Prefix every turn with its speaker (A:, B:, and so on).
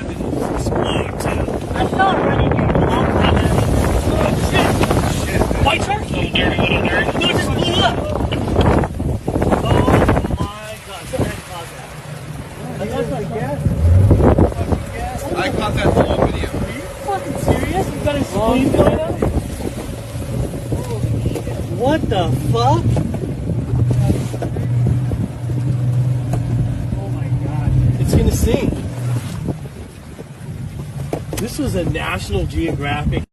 A: explode too.
B: I saw it running here.
A: Oh shit! White shark?
C: Little dirty.
A: No, it just blew up. Oh my god! Something had to cause that.
B: I got some gas.
C: I caught that whole video.
B: Are you fucking serious? You got a squeeze going on? What the fuck? Oh my god.
A: It's gonna sink. This was a National Geographic